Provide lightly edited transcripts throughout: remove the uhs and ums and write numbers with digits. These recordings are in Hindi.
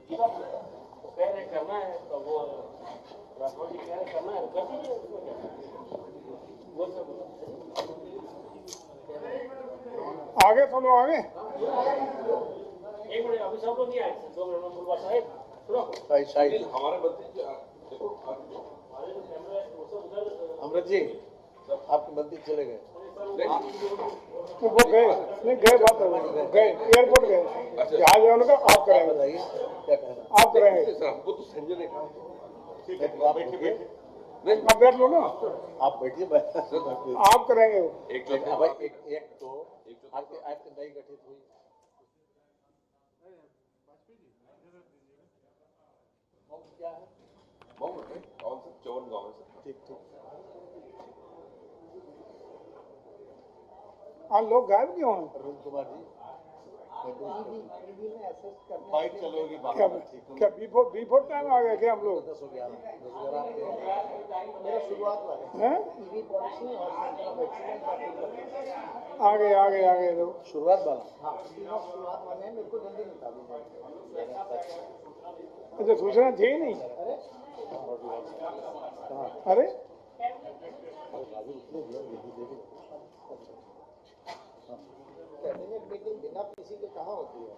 कह रहे करना है तो वो राठौर जी कह रहे करना है कर दीजिए, वो सब आगे चलो आगे। एक मिनट अभी सब लोग नहीं आए, 2 मिनट में बोलवा साहेब सुनो साइड हमारे बत्ती अमृत जी आपके बंदी चले गए। वो गए नहीं गए, बात हो गई, गए एयरपोर्ट गए, जहाज है उनका। आप करेंगे, बताइए क्या कहना। आप करेंगे, हमको तो संजय ने कहा आप बैठिए, आप बैठ लो ना, आप बैठिए, आप करेंगे वो। एक एक तो आपके नई गठित हुई क्या है कौन सा 54 गाँव है सर। ठीक ठीक। हाँ लोग गायब क्यों हैं? अरुण कुमार जी फाइट चलोगी क्या क्या बिफोर टाइम आ गए क्या हम लोग? 10 हो गया, 10 मेरा शुरुआत वाला हैं? आ गए लोग। शुरुआत वाला। अच्छा सूचना थी ही नहीं। अरे बिना किसी के कहाँ होती है।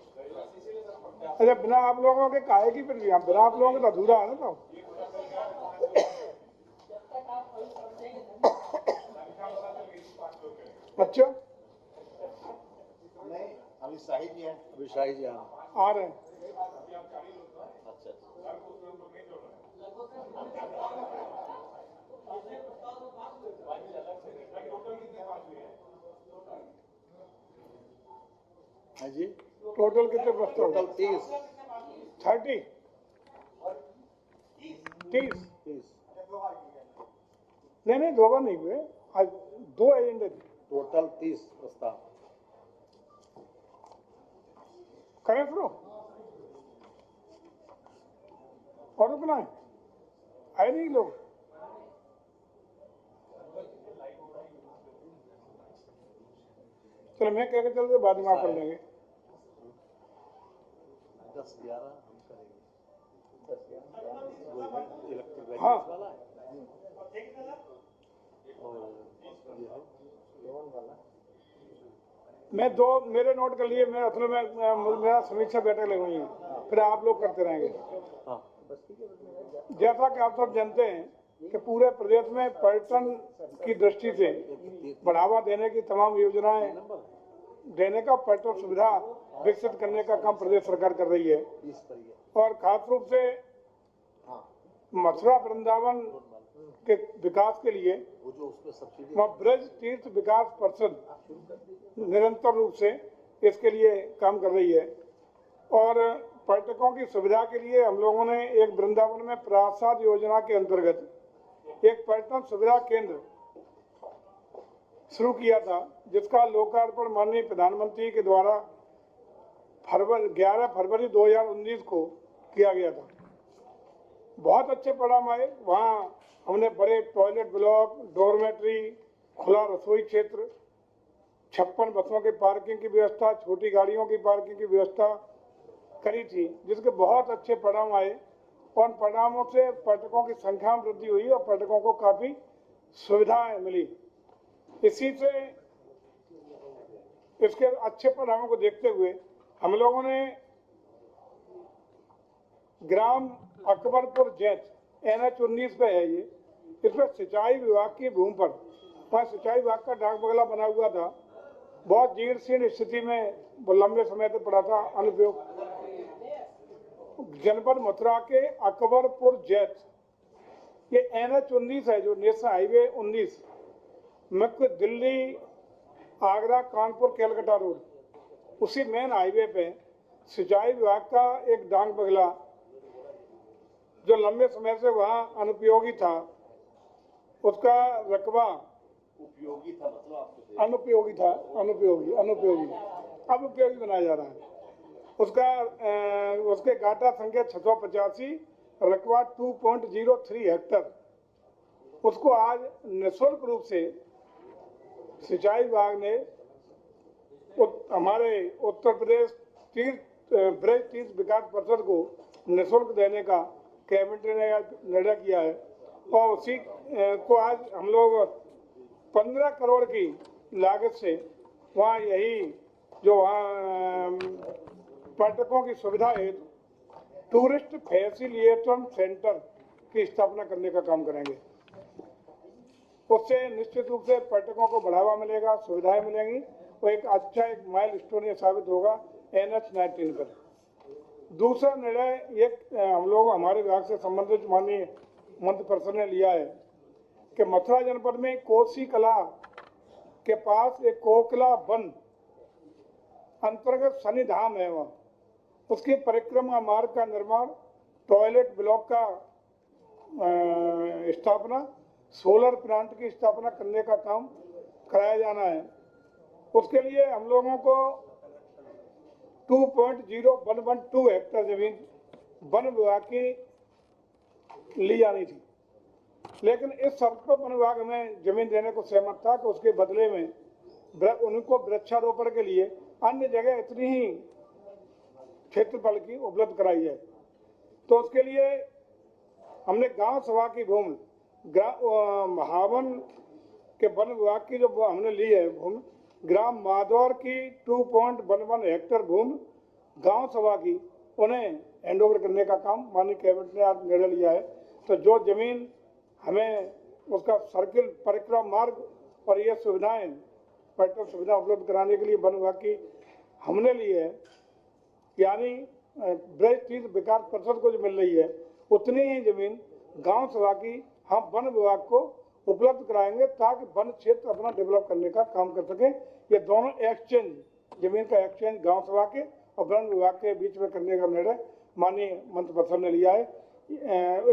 अच्छा बिना आप लोगों के काहे की फिर बिना आप लोगों के तो अधूरा है ना। तो अच्छा नहीं अभी शाही जी हैं, अभी शाही जी आ रहे हैं। अच्छा हाँ जी। टोटल कितने प्रस्ताव? टोटल 30 30 30 नहीं 2 बार नहीं हुए, आज 2 एजेंडे थे। टोटल 30 प्रस्ताव। करें शुरू और रुकना है, आए नहीं लोग। चलो मैं कह के चल रहे, बाद में आप कर लेंगे। 10-11 हम करेंगे। 10-11 इलेक्ट्रिक हाँ। वाला है और ये है लोन वाला। मैं 2 मेरे नोट कर लिए, मैं असल में मेरा समीक्षा बैठक लगी हुई है, फिर आप लोग करते रहेंगे। हाँ जैसा कि आप सब जानते हैं कि पूरे प्रदेश में पर्यटन की दृष्टि से बढ़ावा देने की तमाम योजनाएं देने का, पर्यटन सुविधा विकसित करने का काम प्रदेश सरकार कर रही है। और खास रूप से मथुरा वृंदावन के विकास के लिए ब्रज तीर्थ विकास परिषद निरंतर रूप से इसके लिए काम कर रही है। और पर्यटकों की सुविधा के लिए हम लोगों ने एक वृंदावन में प्रासाद योजना के अंतर्गत एक पर्यटन सुविधा केंद्र शुरू किया था, जिसका लोकार्पण माननीय प्रधानमंत्री के द्वारा 11 फरवरी 2019 को किया गया था। बहुत अच्छे परिणाम आए। वहाँ हमने बड़े टॉयलेट ब्लॉक, डॉर्मेट्री, खुला रसोई क्षेत्र, 56 बसों की पार्किंग की व्यवस्था, छोटी गाड़ियों की पार्किंग की व्यवस्था करी थी, जिसके बहुत अच्छे परिणाम आए। और परिणामों से पर्यटकों की संख्या में वृद्धि हुई और पर्यटकों को काफी सुविधाएं मिली। इसी से इसके अच्छे परिणामों को देखते हुए हम लोगों ने ग्राम अकबरपुर जैत NH-19 पे है ये, इसमें सिंचाई विभाग की भूमि पर वहाँ सिंचाई विभाग का डाक बंगला बना हुआ था, बहुत जीर्ण शीर्ण स्थिति में लंबे समय तक पड़ा था, अनुपयोग। जनपद मथुरा के अकबरपुर जैत, ये NH-19 है जो नेशनल हाईवे 19 मुख्य दिल्ली आगरा कानपुर कैलकाटा रोड, उसी मेन हाईवे पे सिंचाई विभाग का एक डाक बंगला जो लंबे समय से वहाँ अनुपयोगी था, उसका रकबा उपयोगी था, मतलब अनुपयोगी था, अनुपयोगी अब उपयोगी बनाया जा रहा है। उसके गाटा संख्या 685, रकबा 2.03 हेक्टर, उसको आज निःशुल्क रूप से सिंचाई विभाग ने हमारे उत्तर प्रदेश ब्रज तीर्थ विकास परिषद को निःशुल्क देने का कैबिनेट ने निर्णय किया है और उसी को आज हम लोग 15 करोड़ की लागत से वहाँ यही जो वहाँ पर्यटकों की सुविधा है टूरिस्ट फैसिलिटेशन सेंटर की स्थापना करने का काम करेंगे। उससे निश्चित रूप से पर्यटकों को बढ़ावा मिलेगा, सुविधाएं मिलेंगी और एक अच्छा एक माइलस्टोन ये साबित होगा NH-19 पर। दूसरा निर्णय एक हम लोग हमारे विभाग से संबंधित माननीय मंत्री परिषद ने लिया है कि मथुरा जनपद में कोसी कला के पास एक कोकला वन अंतर्गत शनि धाम है, वहाँ उसकी परिक्रमा मार्ग का निर्माण, टॉयलेट ब्लॉक का स्थापना, सोलर प्लांट की स्थापना करने का काम कराया जाना है। उसके लिए हम लोगों को 2.0112 हेक्टेयर जमीन वन विभाग की ली जानी थी, लेकिन इस शर्त पर वन विभाग में जमीन देने को सहमत था कि उसके बदले में उनको वृक्षारोपण के लिए अन्य जगह इतनी ही क्षेत्रफल की उपलब्ध कराई जाए। तो उसके लिए हमने गांव सभा की भूमि महावन के वन विभाग की जो हमने ली है भूमि, ग्राम माधौर की 2.11 हेक्टेयर भूमि गांव सभा की उन्हें हैंडओवर करने का काम माननीय कैबिनेट ने आज निर्णय लिया है। तो जो जमीन हमें उसका सर्किल परिक्रमा मार्ग और ये सुविधाएं पर्यटन सुविधा उपलब्ध कराने के लिए वन विभाग की हमने ली है, यानी ब्रज तीर्थ विकास परिषद को जो मिल रही है उतनी ही जमीन गांव सभा की हम वन विभाग को उपलब्ध कराएंगे ताकि वन क्षेत्र अपना डेवलप करने का काम कर सके। ये दोनों एक्सचेंज, जमीन का एक्सचेंज गांव सभा के और वन विभाग के बीच में करने का निर्णय माननीय मंत्रिपरिषद ने लिया है।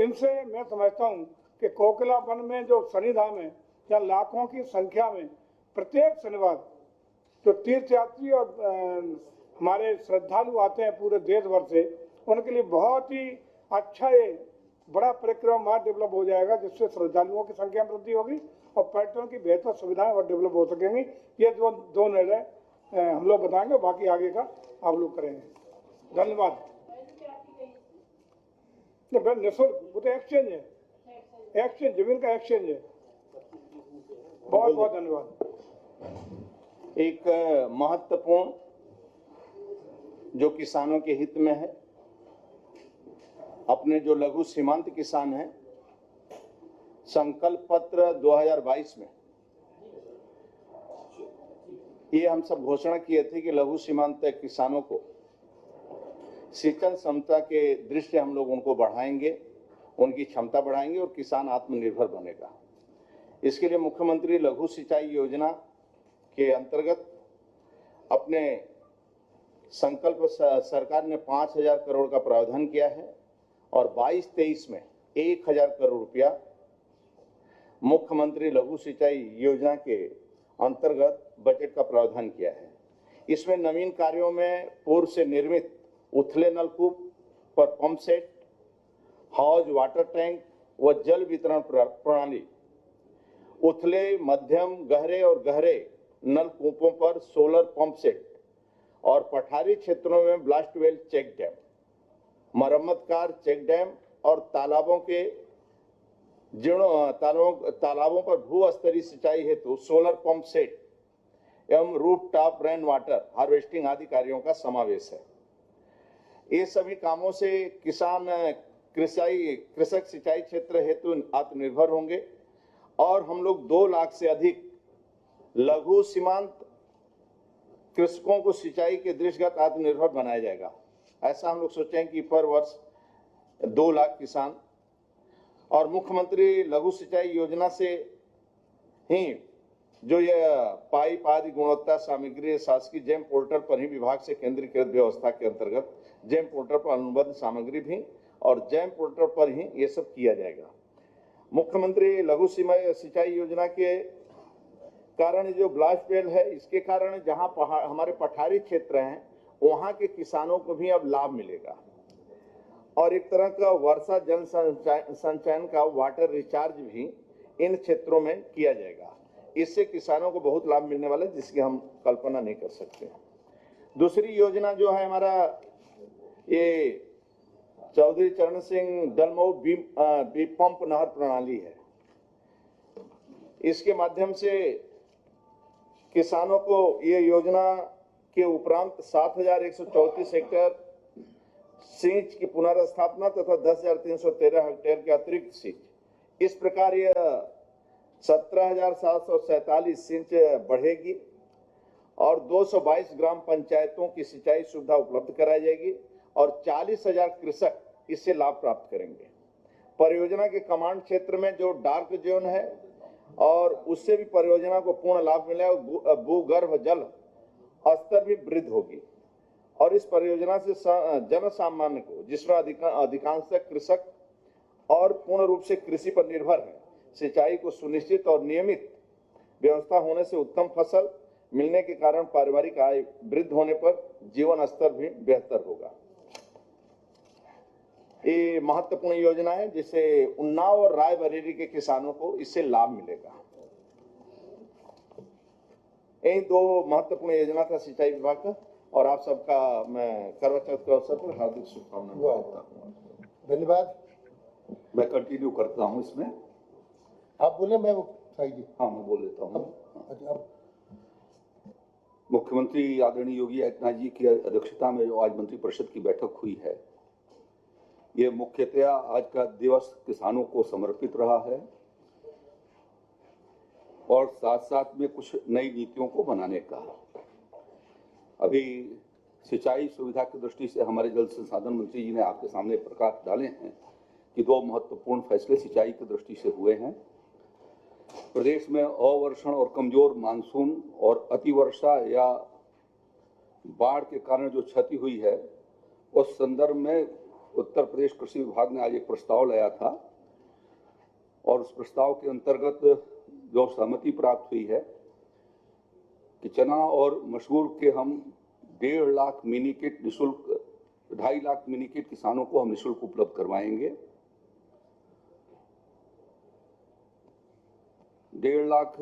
इनसे मैं समझता हूँ कि कोकिला वन में जो शनिधाम है, या लाखों की संख्या में प्रत्येक शनिवार जो तीर्थयात्री और हमारे श्रद्धालु आते हैं पूरे देश भर से, उनके लिए बहुत ही अच्छा ये बड़ा परिक्रमा मार्ग डेवलप हो जाएगा, जिससे श्रद्धालुओं की संख्या में वृद्धि होगी और पर्यटन की बेहतर सुविधाएं और डेवलप हो सकेंगी। ये दो निर्णय हम लोग बताएंगे, बाकी आगे का आप लोग करेंगे। धन्यवाद। निःशुल्क, वो तो एक्सचेंज है, एक्सचेंज जमीन का एक्सचेंज है। बहुत बहुत धन्यवाद। एक महत्वपूर्ण जो किसानों के हित में है, अपने जो लघु सीमांत किसान हैं, संकल्प पत्र 2022 में ये हम सब घोषणा किए थे कि लघु सीमांत किसानों को सिंचाई क्षमता के दृष्टि हम लोग उनको बढ़ाएंगे, उनकी क्षमता बढ़ाएंगे और किसान आत्मनिर्भर बनेगा। इसके लिए मुख्यमंत्री लघु सिंचाई योजना के अंतर्गत अपने संकल्प सरकार ने 5,000 करोड़ का प्रावधान किया है और 22-23 में 1,000 करोड़ रुपया मुख्यमंत्री लघु सिंचाई योजना के अंतर्गत बजट का प्रावधान किया है। इसमें नवीन कार्यों में पूर्व से निर्मित उथले नलकूप पर पंप सेट, हौज, वाटर टैंक व जल वितरण प्रणाली, उथले, मध्यम, गहरे और गहरे नलकूपों पर सोलर पंप सेट और पठारी क्षेत्रों में ब्लास्ट वेल चेक डैम, मरम्मतकार चेक डैम और तालाबों के तालाबों पर भू स्तरीय सिंचाई हेतु सोलर पंप सेट एवं roof top rain water harvesting आदि कार्यों का समावेश है। ये सभी कामों से कृषक सिंचाई क्षेत्र हेतु आत्मनिर्भर होंगे और हम लोग 2 लाख से अधिक लघु सीमांत कृषकों को सिंचाई के दृष्टिगत आत्मनिर्भर बनाया जाएगा। ऐसा हम लोग सोचे हैं कि पर वर्ष 2 लाख किसान, और मुख्यमंत्री लघु सिंचाई योजना से ही जो ये पाइप आदि गुणवत्ता सामग्री शासकीय जेम पोर्टल पर ही विभाग से केंद्रीकृत व्यवस्था के अंतर्गत जेम पोर्टल पर अनुबंध सामग्री भी और जेम पोर्टल पर ही ये सब किया जाएगा। मुख्यमंत्री लघु सिंचाई योजना के कारण जो ब्लास्ट वेल है, इसके कारण जहां हमारे पठारी क्षेत्र हैं वहां के किसानों को भी अब लाभ मिलेगा और एक तरह का वर्षा जल संचयन का वाटर रिचार्ज भी इन क्षेत्रों में किया जाएगा। इससे किसानों को बहुत लाभ मिलने वाला है, जिसकी हम कल्पना नहीं कर सकते। दूसरी योजना जो है हमारा ये चौधरी चरण सिंह डलमऊ बी पंप नहर प्रणाली है। इसके माध्यम से किसानों को ये योजना के उपरांत 7,134 हेक्टेयर सींच की पुनर्स्थापना तथा 10,313 हेक्टेयर के अतिरिक्त सींच, इस प्रकार यह 17,747 सींच बढ़ेगी और 222 ग्राम पंचायतों की सिंचाई सुविधा उपलब्ध कराई जाएगी और 40,000 कृषक इससे लाभ प्राप्त करेंगे। परियोजना के कमांड क्षेत्र में जो डार्क जोन है और उससे भी परियोजना को पूर्ण लाभ मिलेगा। भूगर्भ जल स्तर भी वृद्धि होगी और इस परियोजना से जन सामान्य को, जिसमें अधिकांशतः कृषक और पूर्ण रूप से कृषि पर निर्भर है, सिंचाई को सुनिश्चित और नियमित व्यवस्था होने से उत्तम फसल मिलने के कारण पारिवारिक आय वृद्धि होने पर जीवन स्तर भी बेहतर होगा। ये महत्वपूर्ण योजना है जिससे उन्नाव और रायबरेली के किसानों को इससे लाभ मिलेगा। यही दो महत्वपूर्ण योजना था सिंचाई विभाग का और आप सबका मैं करवा चौथ के अवसर पर हार्दिक शुभकामनाएं देता हूँ। धन्यवाद। मैं कंटिन्यू करता हूँ इसमें। आप बोले, मैं हाँ, मैं बोल लेता हूँ। अब मुख्यमंत्री आदरणीय योगी आदित्यनाथ जी की अध्यक्षता में जो आज मंत्रिपरिषद की बैठक हुई है, ये मुख्यतया आज का दिवस किसानों को समर्पित रहा है और साथ साथ में कुछ नई नीतियों को बनाने का। अभी सिंचाई सुविधा की दृष्टि से हमारे जल संसाधन मंत्री जी ने आपके सामने प्रकाश डाले हैं कि दो महत्वपूर्ण फैसले सिंचाई की दृष्टि से हुए हैं। प्रदेश में अवर्षण और कमजोर मानसून और अतिवर्षा या बाढ़ के कारण जो क्षति हुई है, उस संदर्भ में उत्तर प्रदेश कृषि विभाग ने आज एक प्रस्ताव लाया था और उस प्रस्ताव के अंतर्गत जो सहमति प्राप्त हुई है कि चना और मसूर के हम 1.5 लाख मिनी किट निःशुल्क, 2.5 लाख मिनी किट किसानों को हम निःशुल्क उपलब्ध करवाएंगे। 1.5 लाख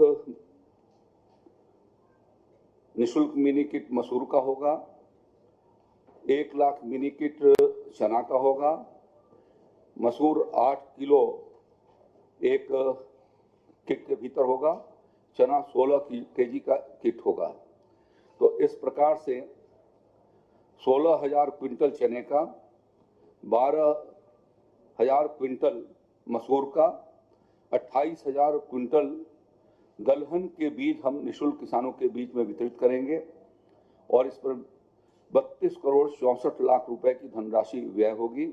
निःशुल्क मिनी किट मसूर का होगा, 1 लाख मिनी किट चना का होगा। मसूर 8 किलो एक किट के भीतर होगा, चना 16 केजी का किट होगा। तो इस प्रकार से 16,000 क्विंटल चने का, 12,000 क्विंटल मसूर का, 28,000 क्विंटल दलहन के बीज हम निःशुल्क किसानों के बीच में वितरित करेंगे और इस पर 32 करोड़ 64 लाख रुपए की धनराशि व्यय होगी।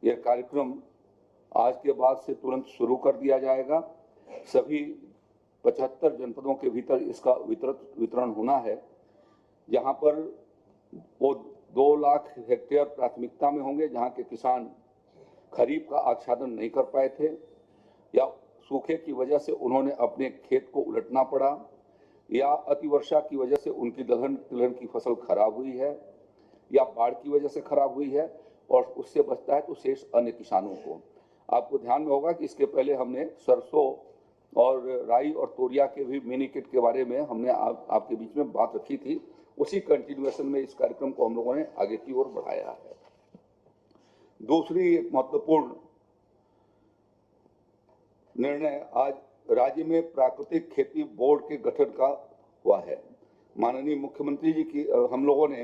यह कार्यक्रम आज के बाद से तुरंत शुरू कर दिया जाएगा। सभी 75 जनपदों के भीतर इसका वितरण होना है, जहां पर वो 2 लाख हेक्टेयर प्राथमिकता में होंगे जहां के किसान खरीफ का आच्छादन नहीं कर पाए थे या सूखे की वजह से उन्होंने अपने खेत को उलटना पड़ा या अतिवर्षा की वजह से उनकी दलहन की फसल खराब हुई है या बाढ़ की वजह से खराब हुई है और उससे बचता है तो शेष अन्य किसानों को। आपको ध्यान में होगा कि इसके पहले हमने सरसों और राई और तोरिया के भी मिनी किट के बारे में हमने आपके बीच में बात रखी थी। उसी कंटिन्यूएशन में इस कार्यक्रम को हम लोगों ने आगे की ओर बढ़ाया है। दूसरी एक महत्वपूर्ण निर्णय आज राज्य में प्राकृतिक खेती बोर्ड के गठन का हुआ है। माननीय मुख्यमंत्री जी की हम लोगों ने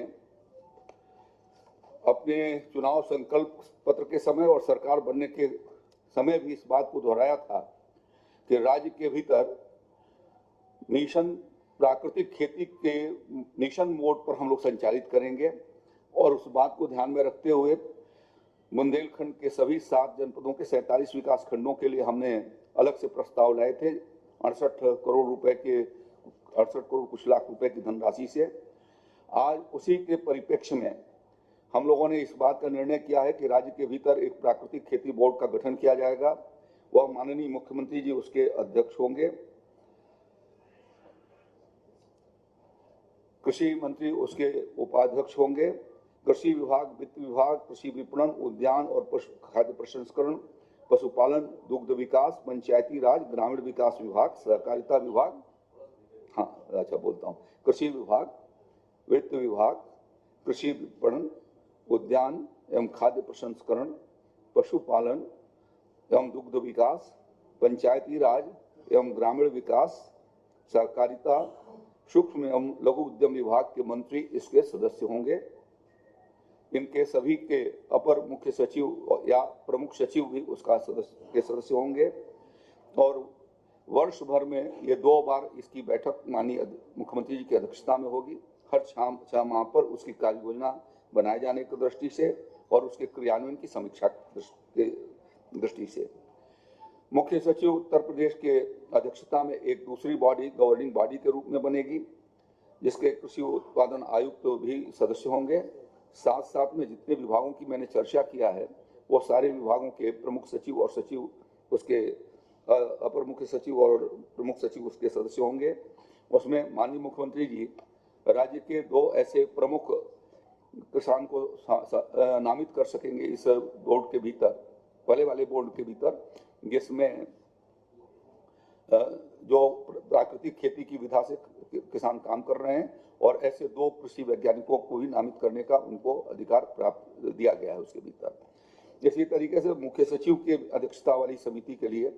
अपने चुनाव संकल्प पत्र के समय और सरकार बनने के समय भी इस बात को दोहराया था कि राज्य के भीतर मिशन प्राकृतिक खेती के मिशन मोड पर हम लोग संचालित करेंगे और उस बात को ध्यान में रखते हुए बुंदेलखंड के सभी 7 जनपदों के 47 विकास खंडों के लिए हमने अलग से प्रस्ताव लाए थे 68 करोड़ रुपए के 68 करोड़ कुछ लाख रुपए की धनराशि से। आज उसी के परिप्रेक्ष्य में हम लोगों ने इस बात का निर्णय किया है कि राज्य के भीतर एक प्राकृतिक खेती बोर्ड का गठन किया जाएगा। वह माननीय मुख्यमंत्री जी उसके अध्यक्ष होंगे, कृषि मंत्री उसके उपाध्यक्ष होंगे। कृषि विभाग, वित्त विभाग, कृषि विपणन, उद्यान और खाद्य प्रसंस्करण, पशुपालन, दुग्ध विकास, पंचायती राज, ग्रामीण विकास विभाग, सहकारिता विभाग, कृषि विभाग, वित्त विभाग, कृषि विपणन, उद्यान एवं खाद्य प्रसंस्करण, पशुपालन एवं दुग्ध विकास, पंचायती राज एवं ग्रामीण विकास, सहकारिता, सूक्ष्म एवं लघु उद्यम विभाग के मंत्री इसके सदस्य होंगे। इनके सभी के अपर मुख्य सचिव या प्रमुख सचिव भी उसका सदस्य होंगे और वर्ष भर में ये 2 बार इसकी बैठक माननीय मुख्यमंत्री जी की अध्यक्षता में होगी। हर 6 माह पर उसकी कार्य योजना बनाए जाने की दृष्टि से और उसके क्रियान्वयन की समीक्षा की दृष्टि से। मुख्य सचिव उत्तर प्रदेश के अध्यक्षता में एक दूसरी बॉडी गवर्निंग बॉडी के रूप में बनेगी, जिसके कृषि उत्पादन आयुक्त तो भी सदस्य होंगे। साथ साथ में जितने विभागों की मैंने चर्चा किया है वो सारे विभागों के प्रमुख सचिव और सचिव उसके अपर मुख्य सचिव और प्रमुख सचिव उसके सदस्य होंगे। उसमें माननीय मुख्यमंत्री जी राज्य के 2 ऐसे प्रमुख किसान को नामित कर सकेंगे इस बोर्ड के भीतर, पहले वाले बोर्ड के भीतर, जिसमें जो प्राकृतिक खेती की विधा से किसान काम कर रहे हैं और ऐसे 2 कृषि वैज्ञानिकों को भी नामित करने का उनको अधिकार प्राप्त दिया गया है उसके भीतर। इसी तरीके से मुख्य सचिव के अध्यक्षता वाली समिति के लिए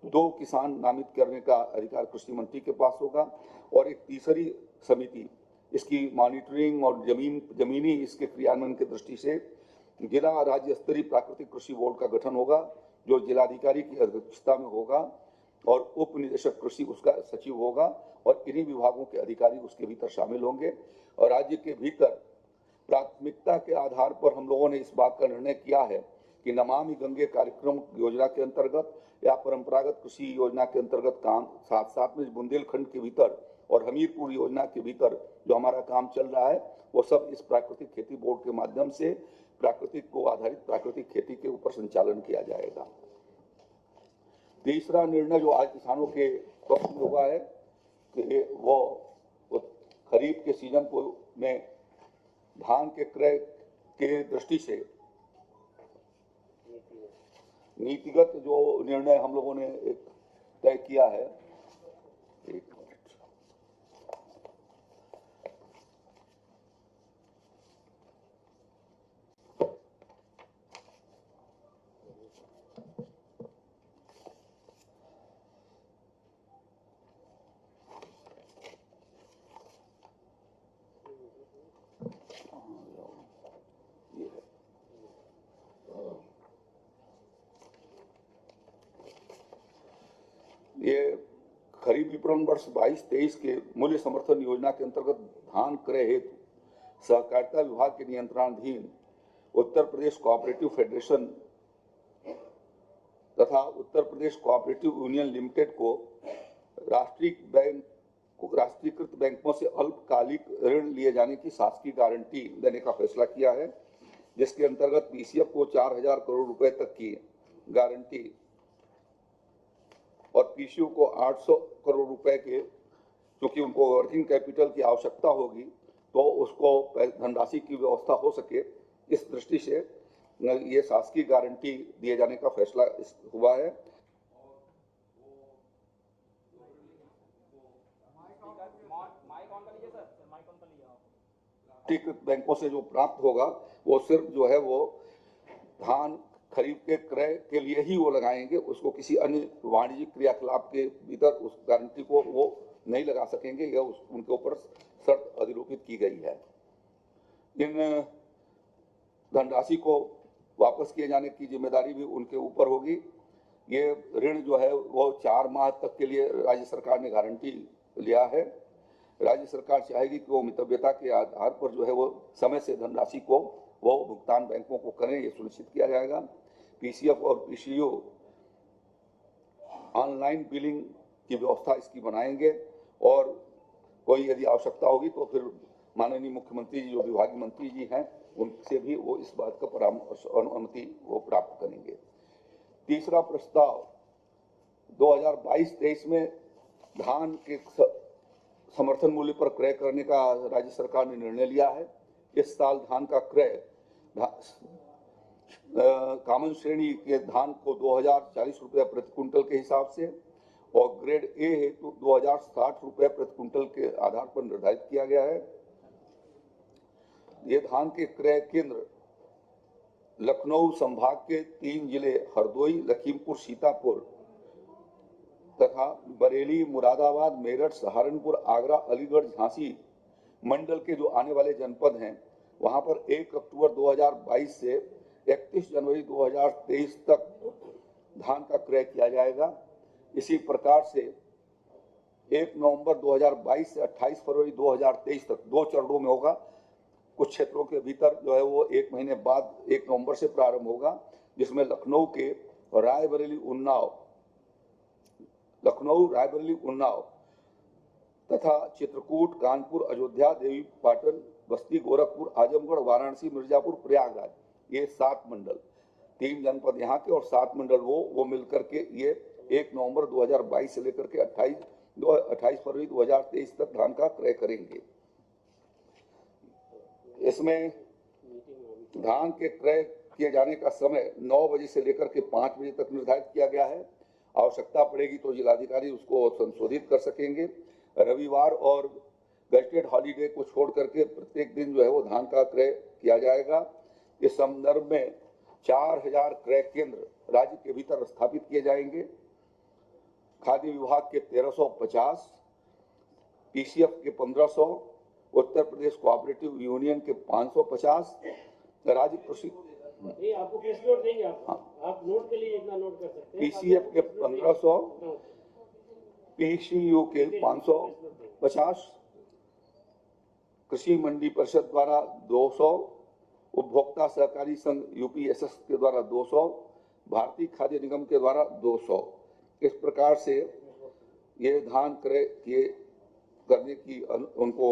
2 किसान नामित करने का अधिकार कृषि मंत्री के पास होगा और एक तीसरी समिति इसकी मॉनिटरिंग और जमीनी इसके क्रियान्वयन की दृष्टि से जिला राज्य स्तरीय प्राकृतिक कृषि बोर्ड का गठन होगा, जो जिलाधिकारी की अध्यक्षता में होगा और उप निदेशक कृषि उसका सचिव होगा और इन्हीं विभागों के अधिकारी उसके भीतर शामिल होंगे। और राज्य के भीतर प्राथमिकता के आधार पर हम लोगों ने इस बात का निर्णय किया है कि नमामि गंगे कार्यक्रम योजना के अंतर्गत या परंपरागत कृषि योजना के अंतर्गत काम साथ साथ में बुंदेलखंड के भीतर और हमीरपुर योजना के भीतर जो हमारा काम चल रहा है वो सब इस प्राकृतिक खेती बोर्ड के माध्यम से प्राकृतिक को आधारित प्राकृतिक खेती के ऊपर संचालन किया जाएगा। तीसरा निर्णय जो आज किसानों के पक्ष में हुआ है कि वो खरीफ के सीजन को में धान के क्रय के दृष्टि से नीतिगत जो निर्णय हम लोगों ने एक तय किया है। ये खरीफ विपणन वर्ष 22-23 के मूल्य समर्थन योजना के अंतर्गत धान क्रय हेतु सहकारिता विभाग के नियंत्रणाधीन उत्तर प्रदेश कोऑपरेटिव फेडरेशन तथा Uttar Pradesh cooperative union limited को राष्ट्रीयकृत बैंकों से अल्पकालिक ऋण लिए जाने की शासकीय गारंटी देने का फैसला किया है, जिसके अंतर्गत पीसीएफ को 4,000 करोड़ रुपए तक की गारंटी और पीसीयू को 800 करोड़ रुपए के, क्योंकि उनको वर्किंग कैपिटल की आवश्यकता होगी तो उसको धनराशि की व्यवस्था हो सके, इस दृष्टि से ये शासकीय गारंटी दिए जाने का फैसला हुआ है। राष्ट्रीयकृत बैंकों से जो प्राप्त होगा वो सिर्फ जो है वो धान खरीफ के क्रय के लिए ही वो लगाएंगे, उसको किसी अन्य वाणिज्यिक क्रियाकलाप के भीतर उस गारंटी को वो नहीं लगा सकेंगे, या उनके ऊपर शर्त अधिरोपित की गई है। इन धनराशि को वापस किए जाने की जिम्मेदारी भी उनके ऊपर होगी। ये ऋण जो है वो 4 माह तक के लिए राज्य सरकार ने गारंटी लिया है। राज्य सरकार चाहेगी कि वो मितव्यता के आधार पर जो है वो समय से धनराशि को वो भुगतान बैंकों को करें, ये सुनिश्चित किया जाएगा। पीसीएफ और पीसीयू ऑनलाइन बिलिंग की व्यवस्था इसकी बनाएंगे और कोई यदि आवश्यकता होगी तो फिर माननीय मुख्यमंत्री जी जो विभागीय मंत्री जी हैं उनसे भी वो इस बात का परामर्श और अनुमति वो प्राप्त करेंगे। तीसरा प्रस्ताव 2022-23 में धान के समर्थन मूल्य पर क्रय करने का राज्य सरकार ने निर्णय लिया है। इस साल धान का क्रय कॉमन श्रेणी के धान को 2040 रुपये प्रति कुंटल के हिसाब से और ग्रेड ए हेतु 2060 रुपये प्रति कुंटल के आधार पर निर्धारित किया गया है। ये धान के क्रय केंद्र लखनऊ संभाग के 3 जिले हरदोई, लखीमपुर, सीतापुर तथा बरेली, मुरादाबाद, मेरठ, सहारनपुर, आगरा, अलीगढ़, झांसी मंडल के जो आने वाले जनपद हैं वहां पर 1 अक्टूबर 2022 से 31 जनवरी 2023 तक धान का क्रय किया जाएगा। इसी प्रकार से 1 नवंबर 2022 से 28 फरवरी 2023 तक 2 चरणों में होगा। कुछ क्षेत्रों के भीतर जो है वो 1 महीने बाद 1 नवंबर से प्रारंभ होगा, जिसमें लखनऊ, रायबरेली, उन्नाव तथा चित्रकूट, कानपुर, अयोध्या, देवी पाटन, बस्ती, गोरखपुर, आजमगढ़, वाराणसी, मिर्जापुर, प्रयागराज, ये 7 मंडल, 3 जनपद यहाँ के और 7 मंडल वो मिलकर के ये 1 नवंबर 2022 से लेकर के 28 फरवरी 2023 तक धान का क्रय करेंगे। इसमें धान के क्रय किए जाने का समय 9 बजे से लेकर के 5 बजे तक निर्धारित किया गया है। आवश्यकता पड़ेगी तो जिलाधिकारी उसको संशोधित कर सकेंगे। रविवार और गजटेड हॉलीडे को छोड़ करके प्रत्येक दिन जो है वो धान का क्रय किया जाएगा। इस संदर्भ में 4000 क्रय केंद्र राज्य के भीतर स्थापित किए जाएंगे। खाद्य विभाग के 1350, पीसीएफ के 1500, उत्तर प्रदेश कोऑपरेटिव यूनियन के 550, राज्य कृषि आपको प्रेस नोट देंगे। आप नोट के लिए इतना नोट कर सकते हैं। पीसीएफ के 1500, पीसीयू के 550, कृषि मंडी परिषद द्वारा 200, उपभोक्ता सहकारी संघ यूपीएसएस के द्वारा 200, भारतीय खाद्य निगम के द्वारा 200। इस प्रकार से ये धान क्रय करने की उनको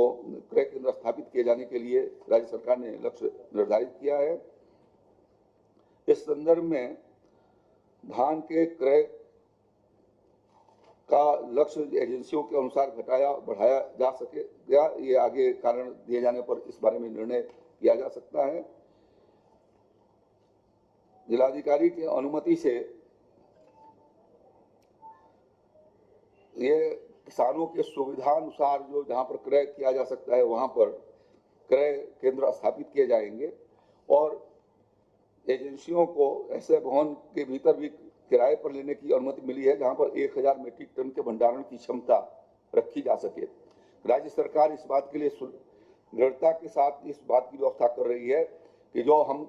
क्रय केंद्र स्थापित किए जाने के लिए राज्य सरकार ने लक्ष्य निर्धारित किया है। इस संदर्भ में धान के क्रय का लक्ष्य एजेंसियों के अनुसार घटाया बढ़ाया जा सकेगा, ये आगे कारण दिए जाने पर इस बारे में निर्णय किया जा सकता है। जिलाधिकारी की अनुमति से ये किसानों के सुविधा अनुसार जो जहां पर क्रय किया जा सकता है वहां पर क्रय केंद्र स्थापित किए जाएंगे और एजेंसियों को ऐसे भवन के भीतर भी किराए पर लेने की अनुमति मिली है जहां पर 1000 मीट्रिक टन के भंडारण की क्षमता रखी जा सके। राज्य सरकार इस बात के लिए दृढ़ता के साथ इस बात की व्यवस्था कर रही है कि जो हम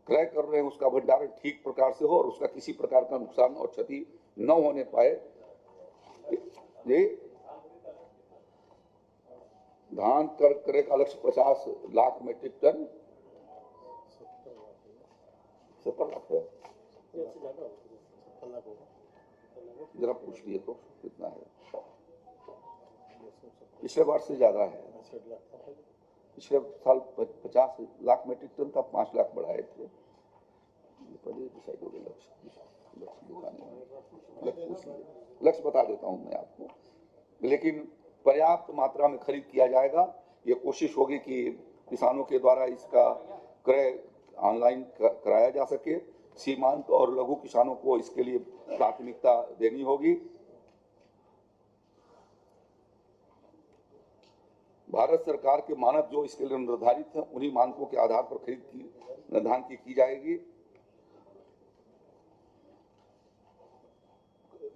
क्रय कर रहे हैं उसका भंडारण ठीक प्रकार से हो और उसका किसी प्रकार का नुकसान और क्षति न होने पाए। जी, धान कर क्रय का लक्ष्य 50 लाख मीट्रिक टन, 70 लाख है, जरा पूछ लिए तो कितना है। पिछले बार से ज्यादा है, पिछले साल 50 लाख मीट्रिक टन था, 5 लाख बढ़ाए थे। लक्ष्य बता देता हूं मैं आपको, लेकिन पर्याप्त मात्रा में खरीद किया जाएगा। ये कोशिश होगी कि किसानों के द्वारा इसका क्रय ऑनलाइन कराया जा सके। सीमांत और लघु किसानों को इसके लिए प्राथमिकता देनी होगी। भारत सरकार के मानक जो इसके लिए निर्धारित हैं उन्हीं मानकों के आधार पर खरीद धान की जाएगी।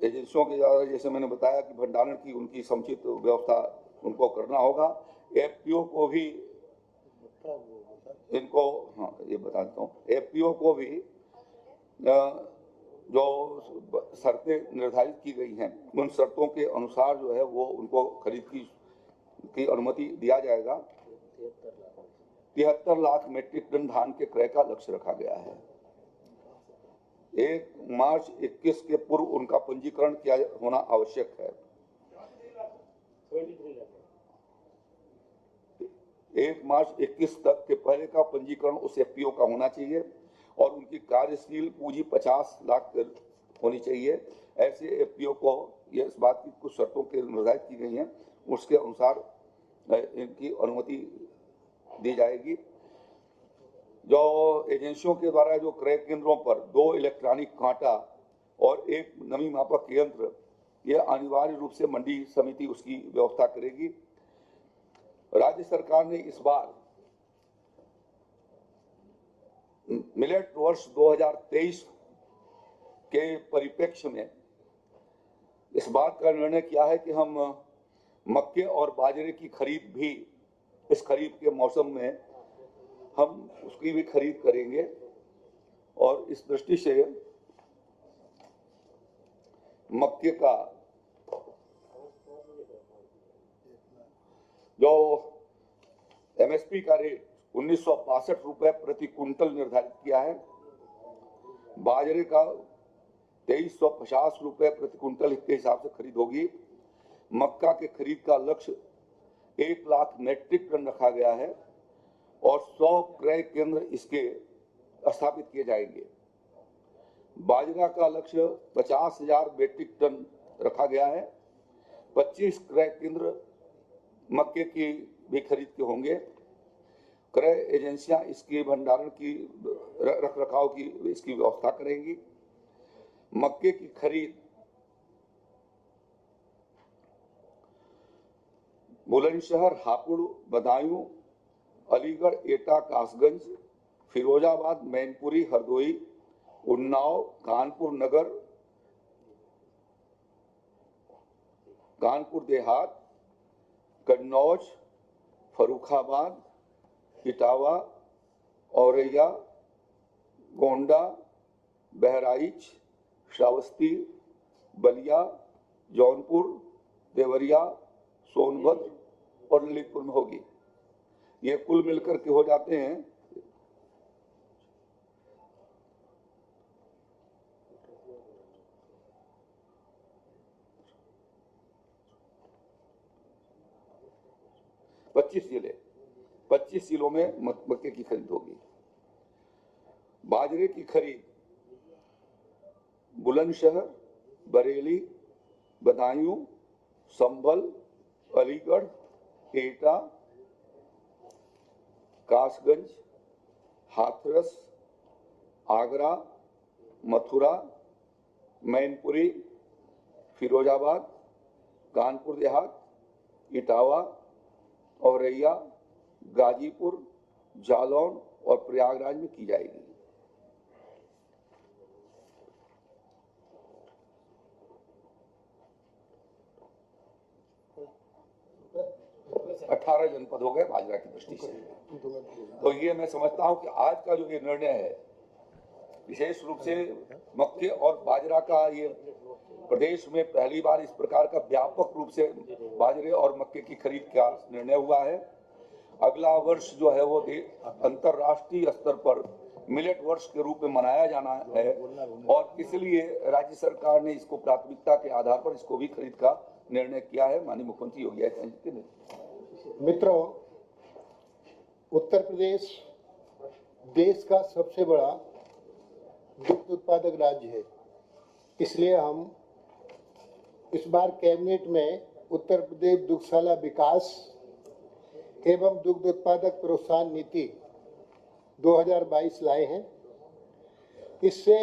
एजेंसियों के द्वारा जैसे मैंने बताया कि भंडारण की उनकी समुचित व्यवस्था उनको करना होगा। एफपीओ को भी इनको ये बताता हूँ, एफपीओ को भी जो शर्तें निर्धारित की गई हैं उन शर्तों के अनुसार जो है वो उनको खरीद की अनुमति दिया जाएगा। 73 लाख मीट्रिक टन धान के क्रय का लक्ष्य रखा गया है। 1 मार्च 21 के पूर्व उनका पंजीकरण किया होना आवश्यक है। 1 मार्च 21 तक के पहले का पंजीकरण उस एफपीओ का होना चाहिए और उनकी कार्यशील पूंजी 50 लाख होनी चाहिए। ऐसे एफपीओ को ये इस बात की कुछ शर्तों के निर्धारित की गई हैं, उसके अनुसार इनकी अनुमति दी जाएगी। जो एजेंसियों के द्वारा जो क्रय केंद्रों पर 2 इलेक्ट्रॉनिक कांटा और 1 नमी मापक यंत्र, यह अनिवार्य रूप से मंडी समिति उसकी व्यवस्था करेगी। राज्य सरकार ने इस बार मिलेट वर्ष 2023 के परिप्रेक्ष्य में इस बात का निर्णय किया है कि हम मक्के और बाजरे की खरीद भी इस खरीफ के मौसम में हम उसकी भी खरीद करेंगे और इस दृष्टि से मक्के का जो एमएसपी का रेट 1962 रुपए प्रति कुंटल निर्धारित किया है, बाजरे का 2350 रुपए प्रति कुंटल के हिसाब से खरीद होगी। मक्का के खरीद का लक्ष्य 1 लाख मेट्रिक टन रखा गया है और 100 क्रय केंद्र इसके स्थापित किए जाएंगे। बाजरा का लक्ष्य 50,000 मेट्रिक टन रखा गया है। 25 क्रय केंद्र मक्के की भी खरीद के होंगे। क्रय एजेंसियां इसके भंडारण की रख रखाव की इसकी व्यवस्था करेंगी। मक्के की खरीद बुलंदशहर, हापुड़, बदायूं, अलीगढ़, एटा, कासगंज, फिरोजाबाद, मैनपुरी, हरदोई, उन्नाव, कानपुर नगर, कानपुर देहात, कन्नौज, फर्रुखाबाद, इटावा, औरैया, गोंडा, बहराइच, श्रावस्ती, बलिया, जौनपुर, देवरिया, सोनभद्र और ललितपुर में होगी। ये कुल मिलकर के हो जाते हैं 25 जिले। 25 जिलों में मक्के की खरीद होगी। बाजरे की खरीद बुलंदशहर, बरेली, बदायूं, संभल, अलीगढ़, एटा, कासगंज, हाथरस, आगरा, मथुरा, मैनपुरी, फिरोजाबाद, कानपुर देहात, इटावा, औरैया, गाजीपुर, जालौन और प्रयागराज में की जाएगी। अठारह जनपद हो गए बाजरा की दृष्टि से। तो ये मैं समझता हूं कि आज का जो ये निर्णय है, विशेष रूप से मक्के और बाजरा का, ये प्रदेश में पहली बार इस प्रकार का व्यापक रूप से बाजरे और मक्के की खरीद का निर्णय हुआ है। अगला वर्ष जो है वो अंतर्राष्ट्रीय स्तर पर मिलेट वर्ष के रूप में मनाया जाना है और इसलिए राज्य सरकार ने इसको प्राथमिकता के आधार पर इसको भी खरीद का निर्णय किया है। माननीय मुख्यमंत्री योगी आदित्यनाथ ने। मित्रों, उत्तर प्रदेश देश का सबसे बड़ा दुग्ध उत्पादक राज्य है, इसलिए हम इस बार कैबिनेट में उत्तर प्रदेश दुग्धशाला विकास एवं दुग्ध उत्पादक प्रोत्साहन नीति 2022 लाए हैं। इससे